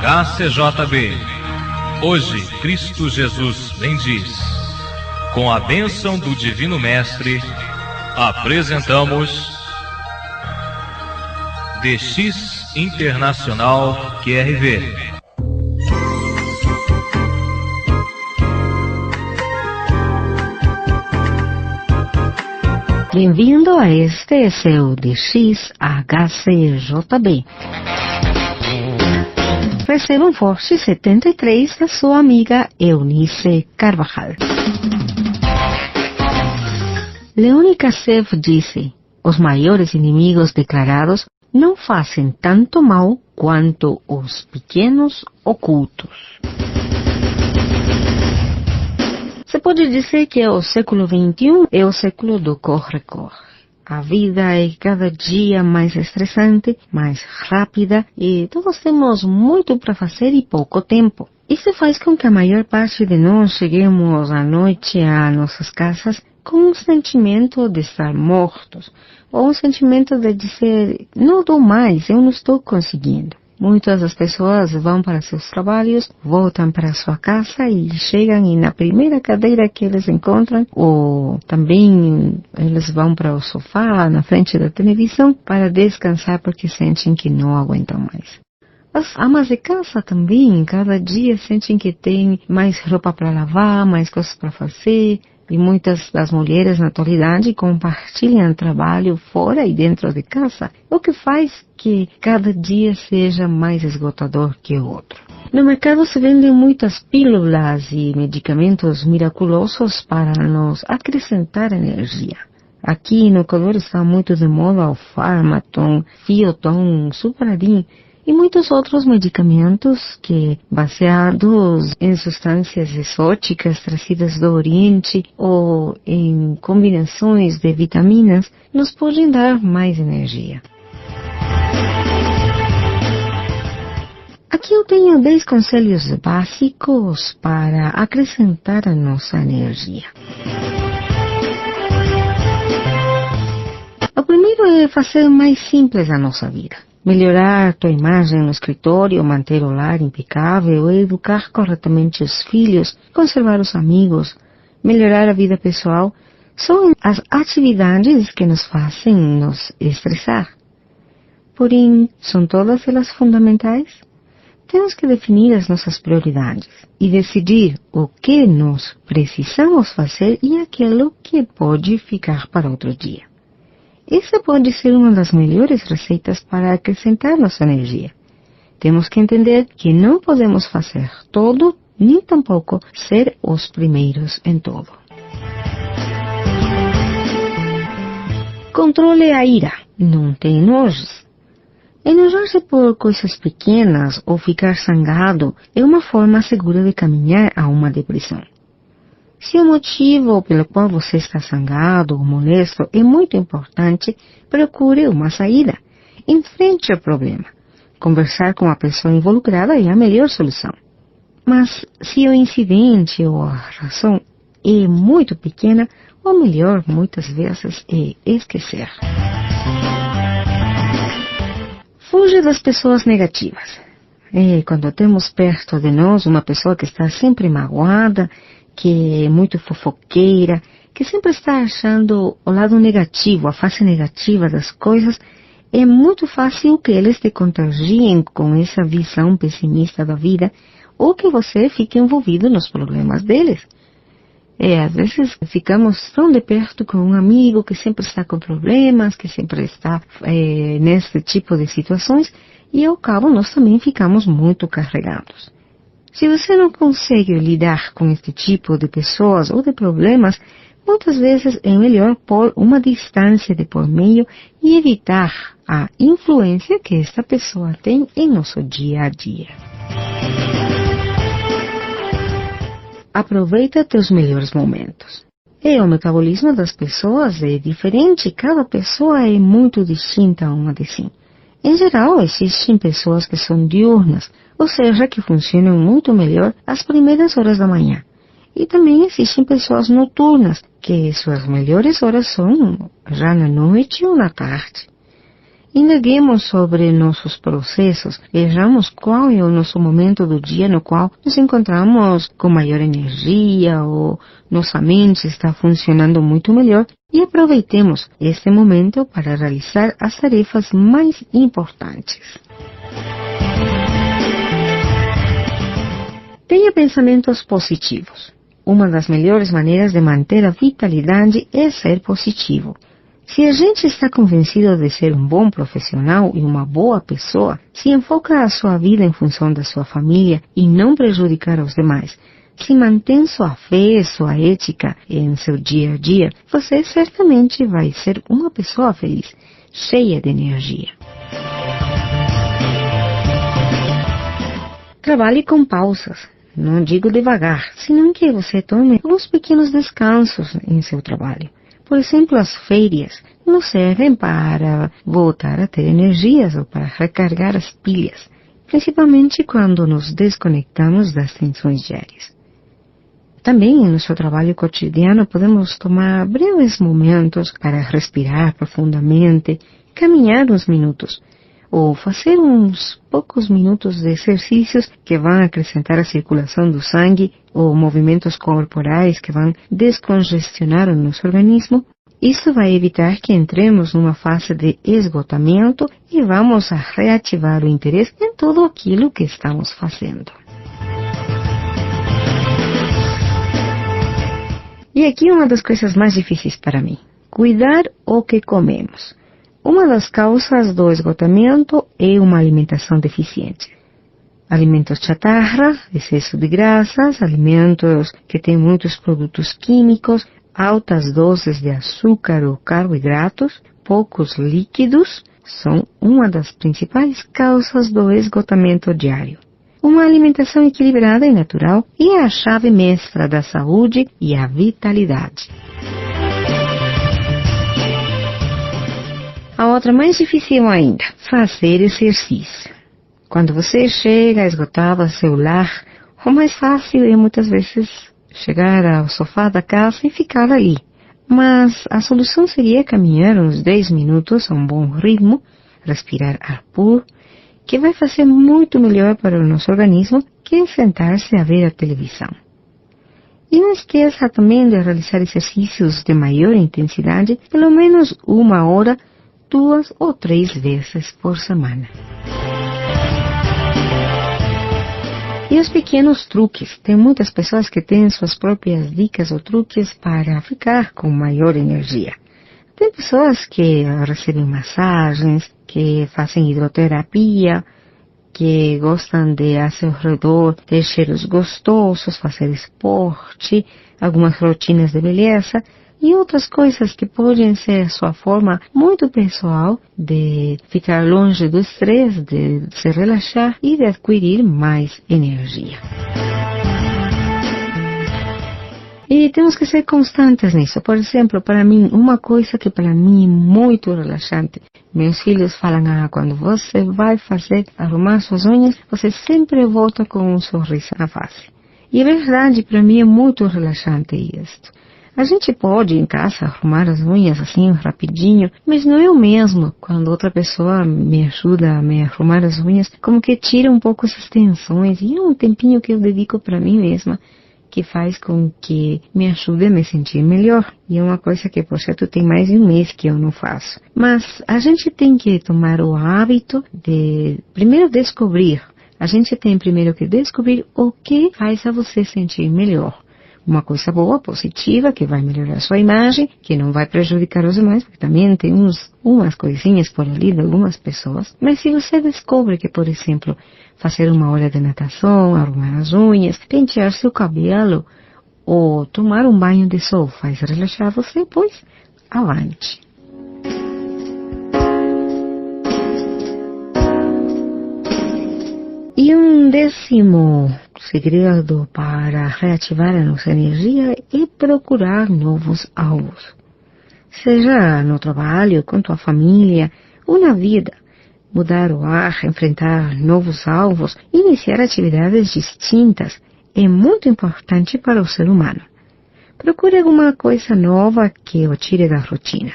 HCJB. Hoje Cristo Jesus bendiz. Com a bênção do Divino Mestre, apresentamos DX Internacional QRV. Bem-vindo a este seu DX HCJB. Receba um forte 73 da sua amiga Eunice Carvajal. Leone Kassev disse: os maiores inimigos declarados não fazem tanto mal quanto os pequenos ocultos. Se pode dizer que o século XXI é o século do corre-corre. A vida é cada dia mais estressante, mais rápida e todos temos muito para fazer e pouco tempo. Isso faz com que a maior parte de nós cheguemos à noite a nossas casas com um sentimento de estar mortos, ou um sentimento de dizer, não dou mais, eu não estou conseguindo. Muitas das pessoas vão para seus trabalhos, voltam para sua casa e chegam e na primeira cadeira que eles encontram, ou também eles vão para o sofá, na frente da televisão, para descansar porque sentem que não aguentam mais. As amas de casa também, cada dia sentem que tem mais roupa para lavar, mais coisas para fazer. E muitas das mulheres na atualidade compartilham trabalho fora e dentro de casa, o que faz que cada dia seja mais esgotador que o outro. No mercado se vendem muitas pílulas e medicamentos miraculosos para nos acrescentar energia. Aqui no Equador está muito de moda o Pharmaton, Fioton, Supradin e muitos outros medicamentos que, baseados em substâncias exóticas trazidas do Oriente ou em combinações de vitaminas, nos podem dar mais energia. Aqui eu tenho 10 conselhos básicos para acrescentar a nossa energia. O primeiro é fazer mais simples a nossa vida. Melhorar tua imagem no escritório, manter o lar impecável, educar corretamente os filhos, conservar os amigos, melhorar a vida pessoal, são as atividades que nos fazem nos estressar. Porém, são todas elas fundamentais? Temos que definir as nossas prioridades e decidir o que nós precisamos fazer e aquilo que pode ficar para outro dia. Essa pode ser uma das melhores receitas para acrescentar nossa energia. Temos que entender que não podemos fazer tudo, nem tampouco ser os primeiros em tudo. Controle a ira. Não te enojes. Enojar-se por coisas pequenas ou ficar zangado é uma forma segura de caminhar a uma depressão. Se o motivo pelo qual você está zangado ou molesto é muito importante, procure uma saída. Enfrente o problema. Conversar com a pessoa involucrada é a melhor solução. Mas se o incidente ou a razão é muito pequena, o melhor muitas vezes é esquecer. Fuja das pessoas negativas. Quando temos perto de nós uma pessoa que está sempre magoada, que é muito fofoqueira, que sempre está achando o lado negativo, a face negativa das coisas, é muito fácil que eles te contagiem com essa visão pessimista da vida ou que você fique envolvido nos problemas deles. Às vezes ficamos tão de perto com um amigo que sempre está com problemas, que sempre está nesse tipo de situações e ao cabo nós também ficamos muito carregados. Se você não consegue lidar com este tipo de pessoas ou de problemas, muitas vezes é melhor pôr uma distância de por meio e evitar a influência que esta pessoa tem em nosso dia a dia. Aproveita teus melhores momentos. O metabolismo das pessoas é diferente, cada pessoa é muito distinta uma de si. Em geral, existem pessoas que são diurnas, ou seja, que funcionam muito melhor às primeiras horas da manhã. E também existem pessoas noturnas, que suas melhores horas são já na noite ou na tarde. Indaguemos sobre nossos processos, vejamos qual é o nosso momento do dia no qual nos encontramos com maior energia ou nossa mente está funcionando muito melhor e aproveitemos este momento para realizar as tarefas mais importantes. Tenha pensamentos positivos. Uma das melhores maneiras de manter a vitalidade é ser positivo. Se a gente está convencido de ser um bom profissional e uma boa pessoa, se enfoca a sua vida em função da sua família e não prejudicar os demais, se mantém sua fé e sua ética em seu dia a dia, você certamente vai ser uma pessoa feliz, cheia de energia. Trabalhe com pausas. Não digo devagar, senão que você tome alguns pequenos descansos em seu trabalho. Por exemplo, as férias nos servem para voltar a ter energias ou para recargar as pilhas, principalmente quando nos desconectamos das tensões diárias. Também em nosso trabalho cotidiano podemos tomar breves momentos para respirar profundamente, caminhar uns minutos, ou fazer uns poucos minutos de exercícios que vão acrescentar a circulação do sangue ou movimentos corporais que vão descongestionar o nosso organismo. Isso vai evitar que entremos numa fase de esgotamento e vamos a reativar o interesse em tudo aquilo que estamos fazendo. E aqui uma das coisas mais difíceis para mim: cuidar o que comemos. Uma das causas do esgotamento é uma alimentação deficiente. Alimentos chatarra, excesso de graxas, alimentos que têm muitos produtos químicos, altas doses de açúcar ou carboidratos, poucos líquidos, são uma das principais causas do esgotamento diário. Uma alimentação equilibrada e natural é a chave mestra da saúde e a vitalidade. A outra mais difícil ainda, fazer exercício. Quando você chega esgotado ao seu lar, o mais fácil é muitas vezes chegar ao sofá da casa e ficar ali. Mas a solução seria caminhar uns 10 minutos a um bom ritmo, respirar ar puro, que vai fazer muito melhor para o nosso organismo que sentar-se a ver a televisão. E não esqueça também de realizar exercícios de maior intensidade, pelo menos 1 hora, 2 ou 3 vezes por semana. E os pequenos truques. Tem muitas pessoas que têm suas próprias dicas ou truques para ficar com maior energia. Tem pessoas que recebem massagens, que fazem hidroterapia, que gostam de, a seu redor, ter cheiros gostosos, fazer esporte, algumas rotinas de beleza e outras coisas que podem ser sua forma muito pessoal de ficar longe do estresse, de se relaxar e de adquirir mais energia. E temos que ser constantes nisso. Por exemplo, para mim, uma coisa que para mim é muito relaxante. Meus filhos falam, quando você vai arrumar suas unhas, você sempre volta com um sorriso na face. E é verdade, para mim é muito relaxante isto. A gente pode em casa arrumar as unhas assim rapidinho, mas não é o mesmo quando outra pessoa me ajuda a me arrumar as unhas, como que tira um pouco essas tensões e é um tempinho que eu dedico para mim mesma, que faz com que me ajude a me sentir melhor. E é uma coisa que, por certo, tem mais de 1 mês que eu não faço. Mas a gente tem que tomar o hábito de primeiro descobrir. A gente tem primeiro que descobrir o que faz a você sentir melhor. Uma coisa boa, positiva, que vai melhorar a sua imagem, que não vai prejudicar os demais, porque também tem umas coisinhas por ali de algumas pessoas. Mas se você descobre que, por exemplo, fazer 1 hora de natação, arrumar as unhas, pentear seu cabelo ou tomar um banho de sol faz relaxar você, pois avante. E um 10º segredo para reativar a nossa energia é procurar novos alvos. Seja no trabalho, com tua família ou na vida. Mudar o ar, enfrentar novos alvos, iniciar atividades distintas é muito importante para o ser humano. Procure alguma coisa nova que o tire da rotina.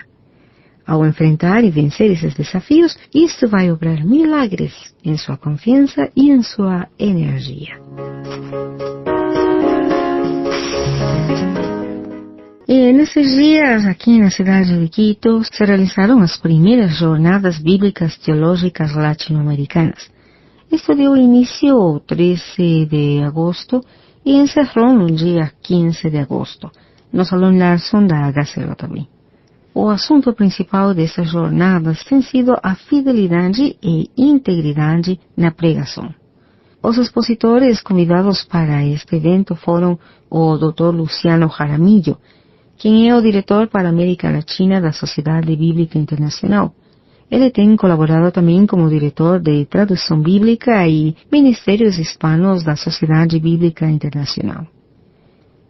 Ao enfrentar e vencer esses desafios, isto vai obrar milagres em sua confiança e em sua energia. E nesses dias, aqui na cidade de Quito, se realizaram as primeiras jornadas bíblicas teológicas latino-americanas. Isto deu início 13 de agosto e encerrou no dia 15 de agosto, no Salão Larson da HCJB. O assunto principal dessas jornadas tem sido a fidelidade e integridade na pregação. Os expositores convidados para este evento foram o Dr. Luciano Jaramillo, quem é o diretor para a América Latina da Sociedade Bíblica Internacional. Ele tem colaborado também como diretor de tradução bíblica e ministérios hispanos da Sociedade Bíblica Internacional.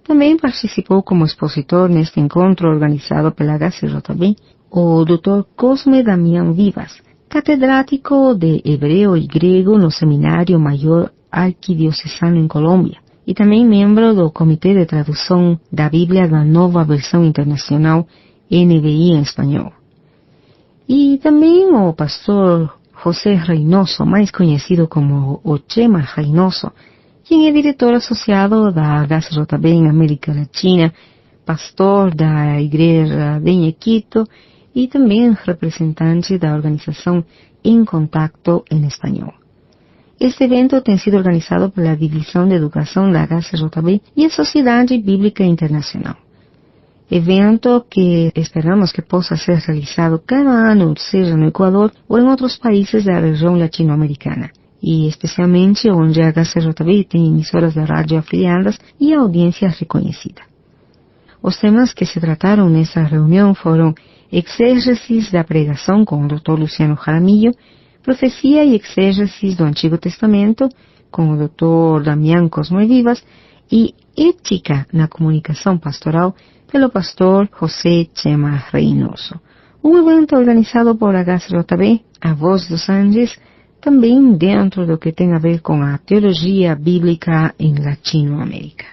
Também participou como expositor neste encontro organizado pela HCJB o Dr. Cosme Damián Vivas, catedrático de hebreu e grego no Seminário Maior Arquidiocesano em Colômbia, e também membro do Comitê de Tradução da Bíblia da Nova Versão Internacional, NVI em espanhol. E também o pastor José Reynoso, mais conhecido como o Chema Reynoso, quem é diretor associado da HCJB em América Latina, pastor da Igreja de Quito e também representante da organização Em Contacto em Espanhol. Este evento tem sido organizado pela Divisão de Educação da HCJB e a Sociedade Bíblica Internacional. Evento que esperamos que possa ser realizado cada ano, seja no Equador ou em outros países da região latino-americana, e especialmente onde a HCJB tem emissoras de rádio afiliadas e audiência reconhecida. Os temas que se trataram nessa reunião foram exégesis da pregação com o Dr. Luciano Jaramillo, profecia e exégesis do Antigo Testamento com o Dr. Damián Cosme Vivas e ética na comunicação pastoral pelo pastor José Chema Reynoso. Um evento organizado por HCJB, a Voz dos Andes, também dentro do que tem a ver com a teologia bíblica em Latinoamérica.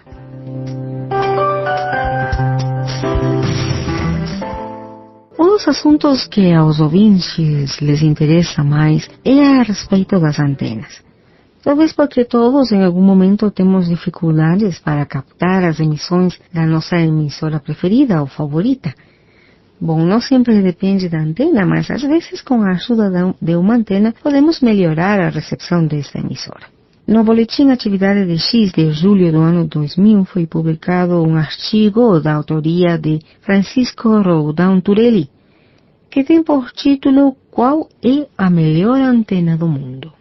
Um dos assuntos que aos ouvintes les interessa mais é a respeito das antenas. Talvez porque todos em algum momento temos dificuldades para captar as emissões da nossa emissora preferida ou favorita. Bom, não sempre depende da antena, mas às vezes com a ajuda de uma antena podemos melhorar a recepção desta emissora. No Boletim Atividade de X de julho do ano 2000 foi publicado um artigo da autoria de Francisco Roldán Turelli, que tem por título Qual é a melhor antena do mundo?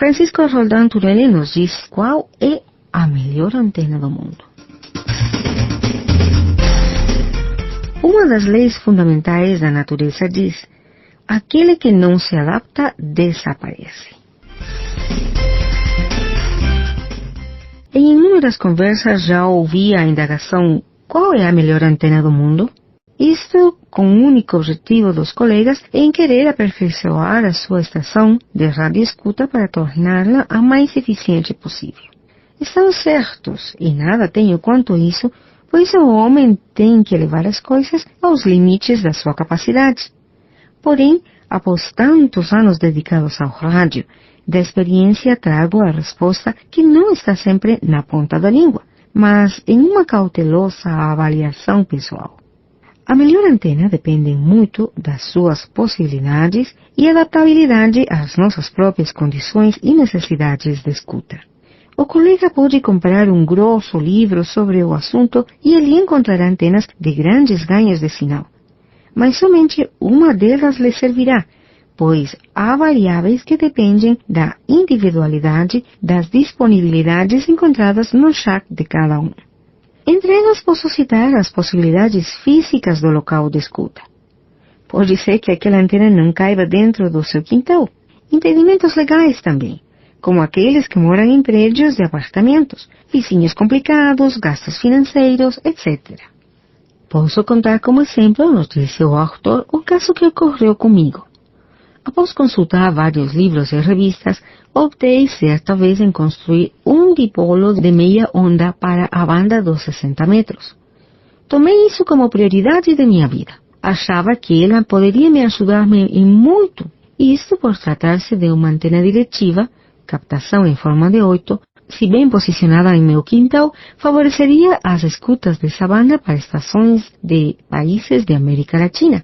Francisco Roldán Turelli nos diz qual é a melhor antena do mundo. Uma das leis fundamentais da natureza diz: aquele que não se adapta, desaparece. Em inúmeras conversas já ouvi a indagação: qual é a melhor antena do mundo? Isto com o único objetivo dos colegas em querer aperfeiçoar a sua estação de radioescuta para torná-la a mais eficiente possível. Estão certos, e nada tenho quanto isso, pois o homem tem que levar as coisas aos limites da sua capacidade. Porém, após tantos anos dedicados ao rádio, da experiência trago a resposta que não está sempre na ponta da língua, mas em uma cautelosa avaliação pessoal. A melhor antena depende muito das suas possibilidades e adaptabilidade às nossas próprias condições e necessidades de escuta. O colega pode comprar um grosso livro sobre o assunto e ali encontrará antenas de grandes ganhos de sinal. Mas somente uma delas lhe servirá, pois há variáveis que dependem da individualidade das disponibilidades encontradas no chart de cada um. Entre elas posso citar as possibilidades físicas do local de escuta. Pode ser que aquela antena não caiba dentro do seu quintal. Impedimentos legais também, como aqueles que moram em prédios de apartamentos, vizinhos complicados, gastos financeiros, etc. Posso contar como exemplo, nos disse o autor, o caso que ocorreu comigo. Após consultar vários livros e revistas, optei certa vez em construir um dipolo de meia onda para a banda dos 60 metros. Tomei isso como prioridade de minha vida. Achava que ela poderia me ajudar-me em muito, isto por tratar-se de uma antena diretiva, captação em forma de 8, se bem posicionada em meu quintal, favoreceria as escutas dessa banda para estações de países de América Latina,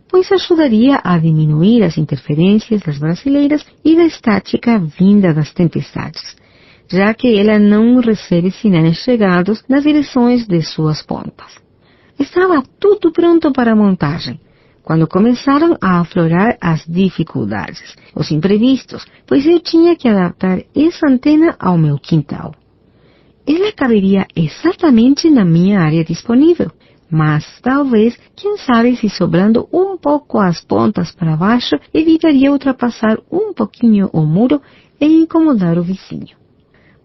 pois ajudaria a diminuir as interferências das brasileiras e da estática vinda das tempestades, já que ela não recebe sinais chegados nas direções de suas pontas. Estava tudo pronto para a montagem, quando começaram a aflorar as dificuldades, os imprevistos, pois eu tinha que adaptar essa antena ao meu quintal. Ela caberia exatamente na minha área disponível, mas talvez, quem sabe se sobrando um pouco as pontas para baixo, evitaria ultrapassar um pouquinho o muro e incomodar o vizinho.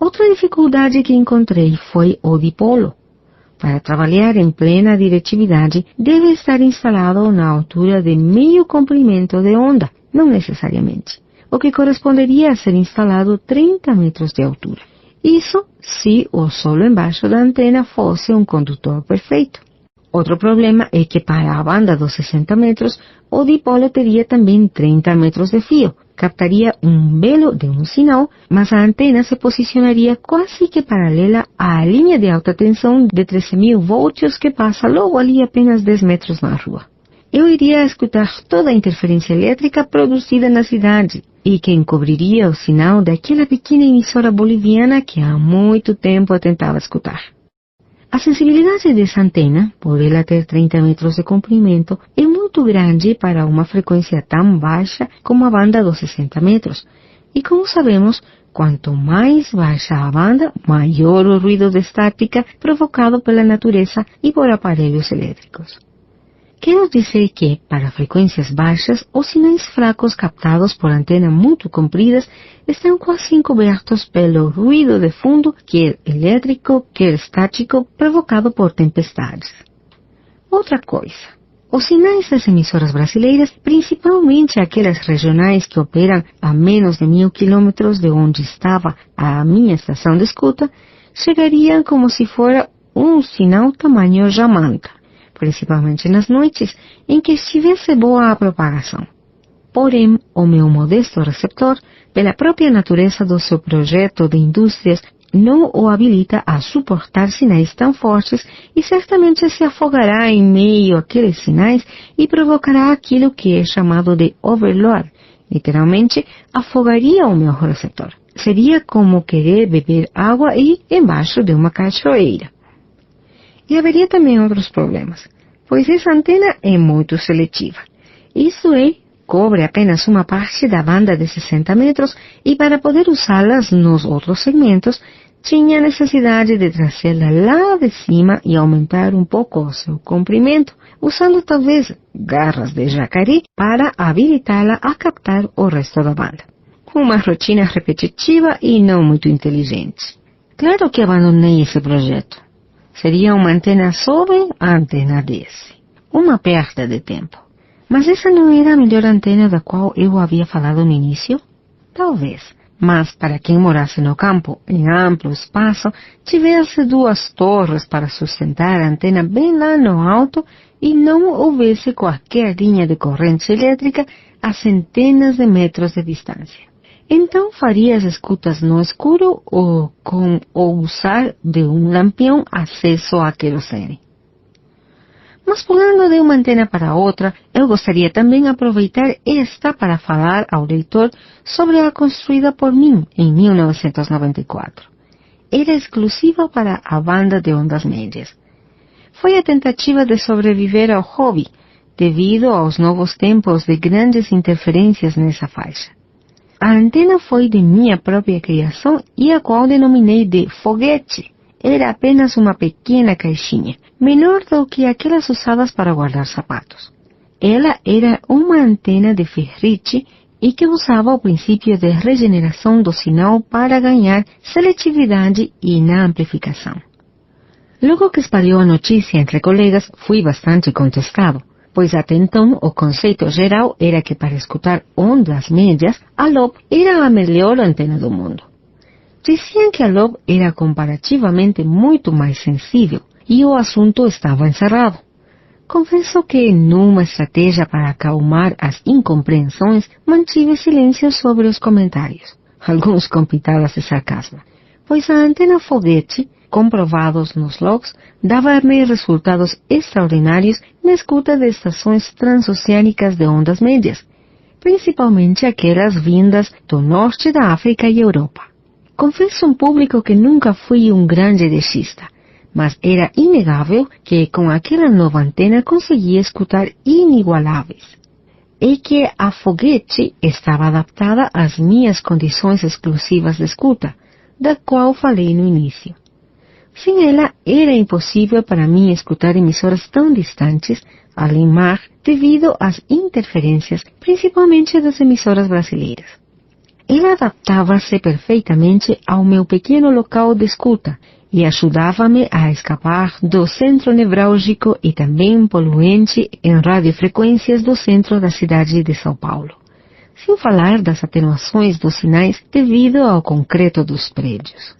Outra dificuldade que encontrei foi o dipolo. Para trabalhar em plena diretividade, deve estar instalado na altura de meio comprimento de onda, não necessariamente, o que corresponderia a ser instalado 30 metros de altura. Isso se o solo embaixo da antena fosse um condutor perfeito. Outro problema é que para a banda dos 60 metros, o dipolo teria também 30 metros de fio. Captaria um belo de um sinal, mas a antena se posicionaria quase que paralela à linha de alta tensão de 13.000 volts que passa logo ali apenas 10 metros na rua. Eu iria escutar toda a interferência elétrica produzida na cidade e que encobriria o sinal daquela pequena emissora boliviana que há muito tempo eu tentava escutar. A sensibilidade dessa antena, por ela ter 30 metros de comprimento, é muito grande para uma frequência tão baixa como a banda dos 60 metros. E como sabemos, quanto mais baixa a banda, maior o ruído de estática provocado pela natureza e por aparelhos elétricos. Quero dizer que, para frequências baixas, os sinais fracos captados por antenas muito compridas estão quase encobertos pelo ruído de fundo, quer elétrico, quer estático, provocado por tempestades. Outra coisa, os sinais das emissoras brasileiras, principalmente aquelas regionais que operam a menos de 1.000 quilômetros de onde estava a minha estação de escuta, chegariam como se fora um sinal tamanho Jamaica, principalmente nas noites em que estivesse boa a propagação. Porém, o meu modesto receptor, pela própria natureza do seu projeto de indústrias, não o habilita a suportar sinais tão fortes e certamente se afogará em meio àqueles sinais e provocará aquilo que é chamado de overload. Literalmente, afogaria o meu receptor. Seria como querer beber água embaixo de uma cachoeira. E haveria também outros problemas, pois essa antena é muito seletiva. Isso é, cobre apenas uma parte da banda de 60 metros e para poder usá-las nos outros segmentos, tinha necessidade de trazê-la lá de cima e aumentar um pouco o seu comprimento, usando talvez garras de jacaré para habilitá-la a captar o resto da banda. Uma rotina repetitiva e não muito inteligente. Claro que abandonei esse projeto. Seria uma antena sobe, a antena desce. Uma perda de tempo. Mas essa não era a melhor antena da qual eu havia falado no início? Talvez. Mas para quem morasse no campo, em amplo espaço, tivesse 2 torres para sustentar a antena bem lá no alto e não houvesse qualquer linha de corrente elétrica a centenas de metros de distância. Então faria as escutas no escuro ou com o usar de um lampião aceso a querosene. Mas pulando de uma antena para outra, eu gostaria também de aproveitar esta para falar ao leitor sobre a construída por mim em 1994. Era exclusiva para a banda de ondas médias. Foi a tentativa de sobreviver ao hobby, devido aos novos tempos de grandes interferências nessa faixa. A antena foi de minha própria criação e a qual denominei de foguete. Era apenas uma pequena caixinha, menor do que aquelas usadas para guardar sapatos. Ela era uma antena de ferrite e que usava o princípio de regeneração do sinal para ganhar seletividade e na amplificação. Logo que espalhou a notícia entre colegas, fui bastante contestado, pois até então o conceito geral era que para escutar ondas médias, a Lob era a melhor antena do mundo. Diziam que a Lob era comparativamente muito mais sensível e o assunto estava encerrado. Confesso que, numa estratégia para acalmar as incompreensões, mantive silêncio sobre os comentários, alguns com pitadas de sarcasmo, pois a antena foguete, comprovados nos logs, dava-me resultados extraordinários na escuta de estações transoceânicas de ondas médias, principalmente aquelas vindas do norte da África e Europa. Confesso um público que nunca fui um grande edexista, mas era inegável que com aquela nova antena conseguia escutar inigualáveis. E que a foguete estava adaptada às minhas condições exclusivas de escuta, da qual falei no início. Sem ela, era impossível para mim escutar emissoras tão distantes, além mar, devido às interferências, principalmente das emissoras brasileiras. Ela adaptava-se perfeitamente ao meu pequeno local de escuta e ajudava-me a escapar do centro nevrálgico e também poluente em radiofrequências do centro da cidade de São Paulo. Sem falar das atenuações dos sinais devido ao concreto dos prédios.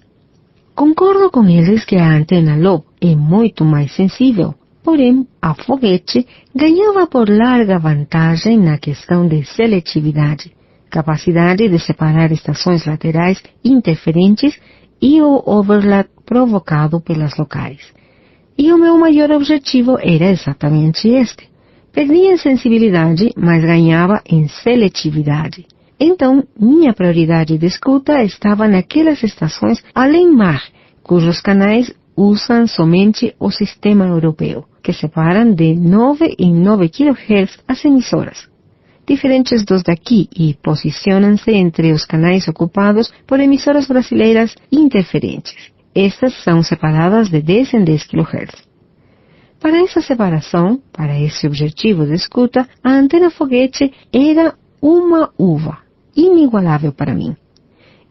Concordo com eles que a antena Lob é muito mais sensível, porém a foguete ganhava por larga vantagem na questão de seletividade, capacidade de separar estações laterais interferentes e o overlap provocado pelas locais. E o meu maior objetivo era exatamente este. Perdia em sensibilidade, mas ganhava em seletividade. Então, minha prioridade de escuta estava naquelas estações além mar, cujos canais usam somente o sistema europeu, que separam de 9 em 9 kHz as emissoras, diferentes dos daqui, e posicionam-se entre os canais ocupados por emissoras brasileiras interferentes. Estas são separadas de 10 em 10 kHz. Para essa separação, para esse objetivo de escuta, a antena foguete era uma uva, inigualável para mim.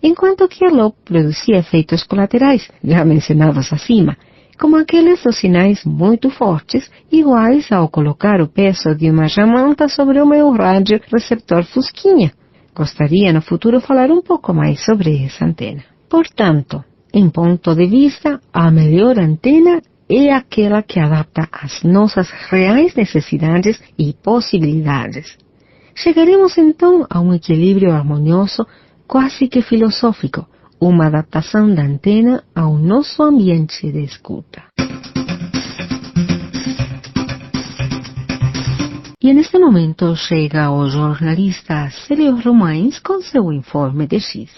Enquanto que a Lob produzia efeitos colaterais, já mencionados acima, como aqueles dos sinais muito fortes, iguais ao colocar o peso de uma jamanta sobre o meu rádio receptor Fusquinha. Gostaria no futuro falar um pouco mais sobre essa antena. Portanto, em ponto de vista, a melhor antena é aquela que adapta às nossas reais necessidades e possibilidades. Chegaremos então a um equilíbrio harmonioso, quase que filosófico, uma adaptação da antena ao nosso ambiente de escuta. E neste momento chega o jornalista Célio Romães com seu informe de X.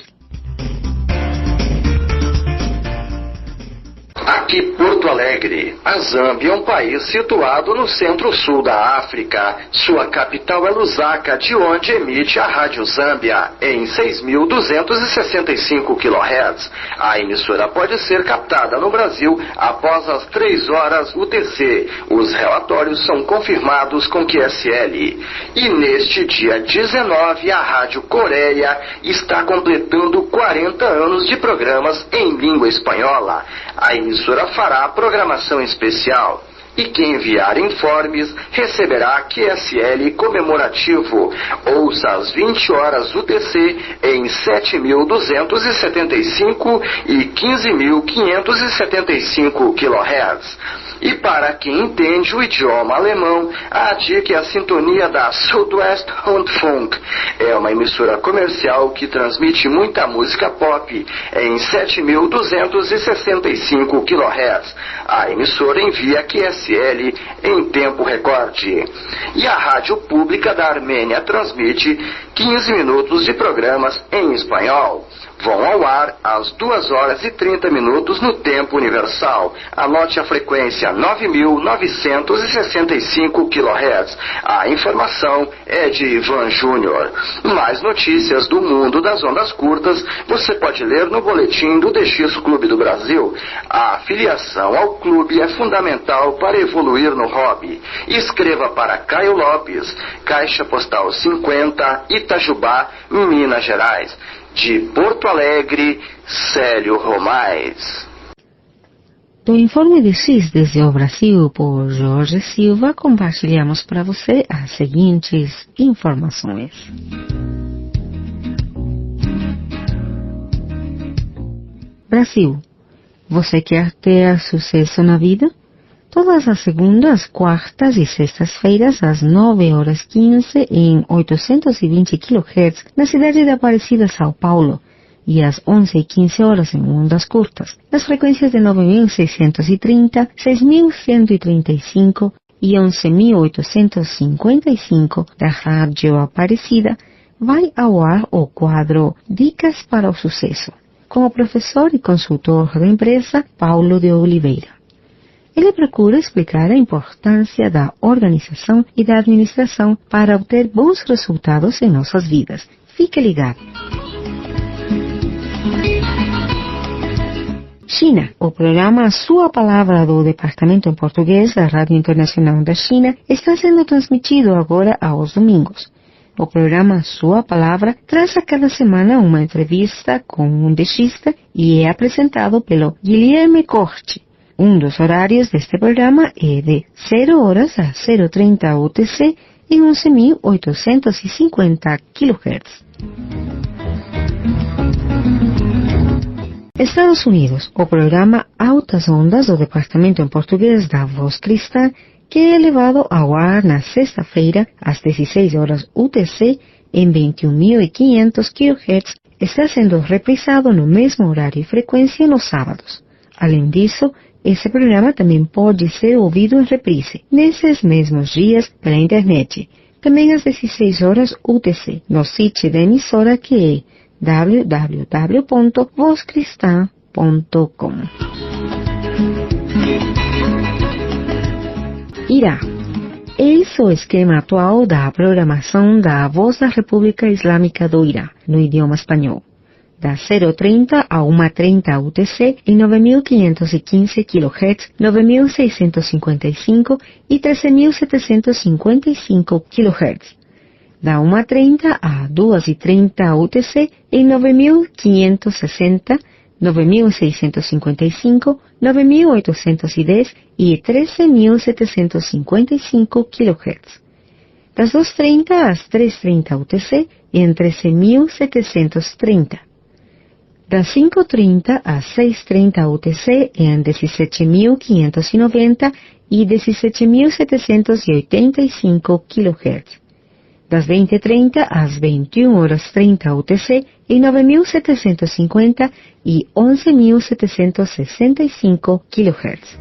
Aqui Porto Alegre. A Zâmbia é um país situado no centro-sul da África. Sua capital é Lusaka, de onde emite a Rádio Zâmbia, em 6.265 kHz. A emissora pode ser captada no Brasil após as 3 horas UTC. Os relatórios são confirmados com QSL. E neste dia 19, a Rádio Coreia está completando 40 anos de programas em língua espanhola. A emissora fará programação especial e quem enviar informes receberá QSL comemorativo. Ouça às 20 horas UTC em 7.275 e 15.575 kHz. E para quem entende o idioma alemão, a dica é a sintonia da Südwest Rundfunk. É uma emissora comercial que transmite muita música pop em 7.265 kHz. A emissora envia QSL em tempo recorde. E a Rádio Pública da Armênia transmite 15 minutos de programas em espanhol. Vão ao ar às 2 horas e 30 minutos no tempo universal. Anote a frequência 9.965 kHz. A informação é de Ivan Júnior. Mais notícias do mundo das ondas curtas você pode ler no boletim do DX Clube do Brasil. A afiliação ao clube é fundamental para evoluir no hobby. Escreva para Caio Lopes, Caixa Postal 50, Itajubá, Minas Gerais. De Porto Alegre, Célio Romães. Do Informe de X desde o Brasil por Jorge Silva, compartilhamos para você as seguintes informações. Brasil. Você quer ter sucesso na vida? Todas as segundas, quartas e sextas-feiras, às 9h15 em 820 kHz, na cidade de Aparecida, São Paulo, e às 11h15 em ondas curtas, nas frequências de 9.630, 6.135 e 11.855 da Rádio Aparecida, vai ao ar o quadro Dicas para o Sucesso, com o professor e consultor da empresa Paulo de Oliveira. Ele procura explicar a importância da organização e da administração para obter bons resultados em nossas vidas. Fique ligado. China. O programa Sua Palavra do Departamento em Português da Rádio Internacional da China está sendo transmitido agora aos domingos. O programa Sua Palavra traz a cada semana uma entrevista com um dentista e é apresentado pelo Guilherme Corte. Um dos horários deste programa é de 0h a 0h30 UTC em 11.850 kHz. Estados Unidos. O programa Altas Ondas do Departamento em Português da Voz Cristã, que é levado ao ar na sexta-feira às 16h UTC em 21.500 kHz, está sendo reprisado no mesmo horário e frequência nos sábados. Além disso, esse programa também pode ser ouvido em reprise, nesses mesmos dias, pela internet, também às 16h UTC, no sítio da emissora que é www.vozcristã.com. Irá. Eis o esquema atual da programação da Voz da República Islâmica do Irã, no idioma espanhol. Das 0h30 a 1h30 UTC em 9.515 kHz, 9.655 e 13.755 kHz. Da 1h30 a 2h30 UTC em 9.560, 9.655, 9.810 e 13.755 kHz. Das 2h30 às 3h30 UTC em 13.730. Das 5h30 às 6h30 UTC em 17.590 e 17.785 kHz. Das 20h30 às 21h30 UTC em 9.750 e 11.765 kHz.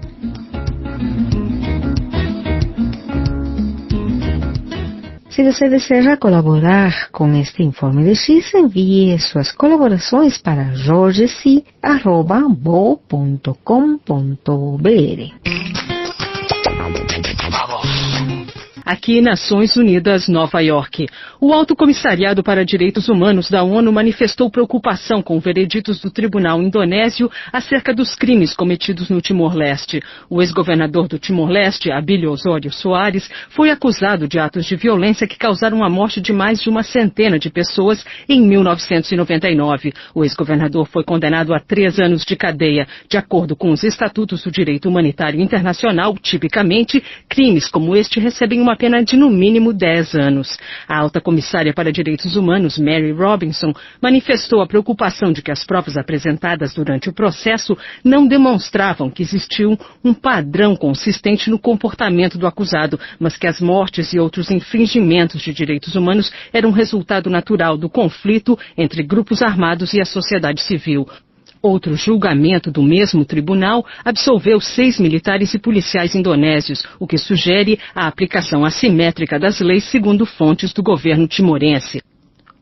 Se você deseja colaborar com este Informe de X, envie suas colaborações para jorgec@bo.com.br. Aqui, Nações Unidas, Nova York. O Alto Comissariado para Direitos Humanos da ONU manifestou preocupação com vereditos do Tribunal Indonésio acerca dos crimes cometidos no Timor-Leste. O ex-governador do Timor-Leste, Abílio Osório Soares, foi acusado de atos de violência que causaram a morte de mais de uma centena de pessoas em 1999. O ex-governador foi condenado a 3 anos de cadeia. De acordo com os estatutos do direito humanitário internacional, tipicamente, crimes como este recebem uma pena de no mínimo 10 anos. A alta comissária para direitos humanos, Mary Robinson, manifestou a preocupação de que as provas apresentadas durante o processo não demonstravam que existia um padrão consistente no comportamento do acusado, mas que as mortes e outros infringimentos de direitos humanos eram resultado natural do conflito entre grupos armados e a sociedade civil. Outro julgamento do mesmo tribunal absolveu 6 militares e policiais indonésios, o que sugere a aplicação assimétrica das leis segundo fontes do governo timorense.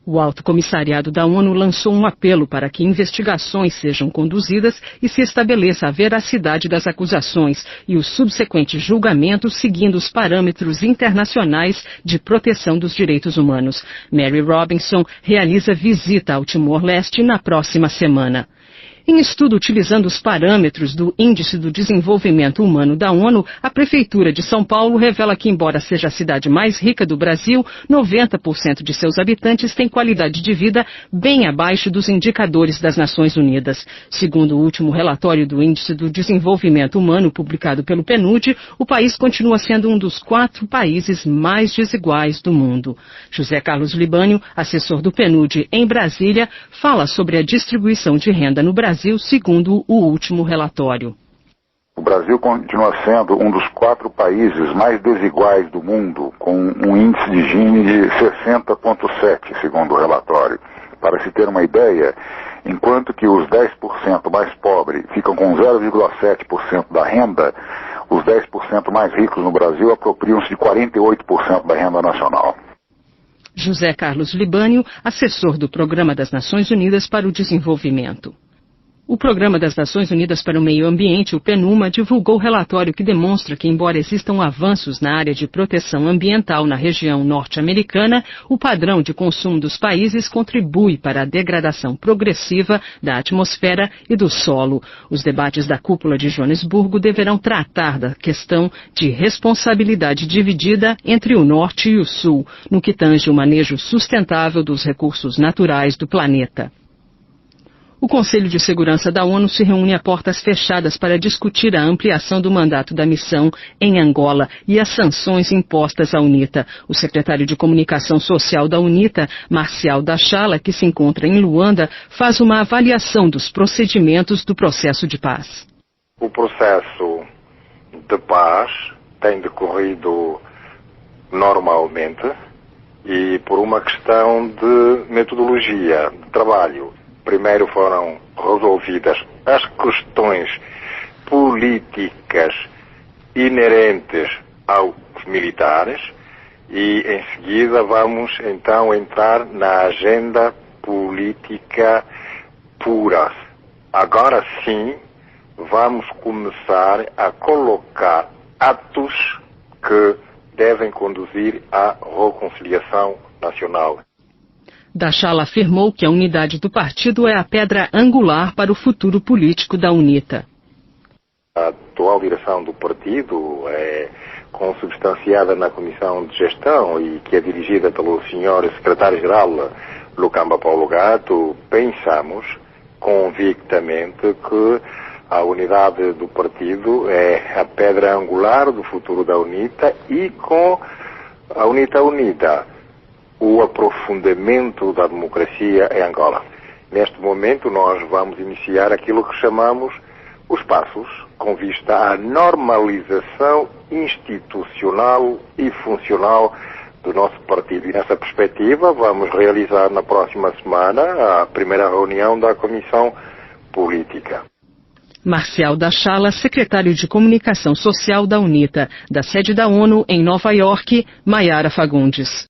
O Alto Comissariado da ONU lançou um apelo para que investigações sejam conduzidas e se estabeleça a veracidade das acusações e os subsequentes julgamentos seguindo os parâmetros internacionais de proteção dos direitos humanos. Mary Robinson realiza visita ao Timor-Leste na próxima semana. Em estudo utilizando os parâmetros do Índice do Desenvolvimento Humano da ONU, a Prefeitura de São Paulo revela que, embora seja a cidade mais rica do Brasil, 90% de seus habitantes têm qualidade de vida bem abaixo dos indicadores das Nações Unidas. Segundo o último relatório do Índice do Desenvolvimento Humano, publicado pelo PNUD, o país continua sendo um dos 4 países mais desiguais do mundo. José Carlos Libânio, assessor do PNUD em Brasília, fala sobre a distribuição de renda no Brasil, segundo o último relatório. O Brasil continua sendo um dos 4 países mais desiguais do mundo, com um índice de Gini de 60,7, segundo o relatório. Para se ter uma ideia, enquanto que os 10% mais pobres ficam com 0,7% da renda, os 10% mais ricos no Brasil apropriam-se de 48% da renda nacional. José Carlos Libânio, assessor do Programa das Nações Unidas para o Desenvolvimento. O Programa das Nações Unidas para o Meio Ambiente, o PNUMA, divulgou relatório que demonstra que, embora existam avanços na área de proteção ambiental na região norte-americana, o padrão de consumo dos países contribui para a degradação progressiva da atmosfera e do solo. Os debates da Cúpula de Joanesburgo deverão tratar da questão de responsabilidade dividida entre o Norte e o Sul, no que tange o manejo sustentável dos recursos naturais do planeta. O Conselho de Segurança da ONU se reúne a portas fechadas para discutir a ampliação do mandato da missão em Angola e as sanções impostas à UNITA. O secretário de Comunicação Social da UNITA, Marcial Dachala, que se encontra em Luanda, faz uma avaliação dos procedimentos do processo de paz. O processo de paz tem decorrido normalmente e por uma questão de metodologia, de trabalho. Primeiro foram resolvidas as questões políticas inerentes aos militares e em seguida vamos então entrar na agenda política pura. Agora sim vamos começar a colocar atos que devem conduzir à reconciliação nacional. Dachala afirmou que a unidade do partido é a pedra angular para o futuro político da UNITA. A atual direção do partido é consubstanciada na Comissão de Gestão e que é dirigida pelo Sr. Secretário-Geral Lucamba Paulo Gato. Pensamos convictamente que a unidade do partido é a pedra angular do futuro da UNITA e com a UNITA unida o aprofundamento da democracia em Angola. Neste momento nós vamos iniciar aquilo que chamamos os passos com vista à normalização institucional e funcional do nosso partido. E nessa perspectiva vamos realizar na próxima semana a primeira reunião da Comissão Política. Marcial Dachala, secretário de Comunicação Social da UNITA, da sede da ONU em Nova York, Maiara Fagundes.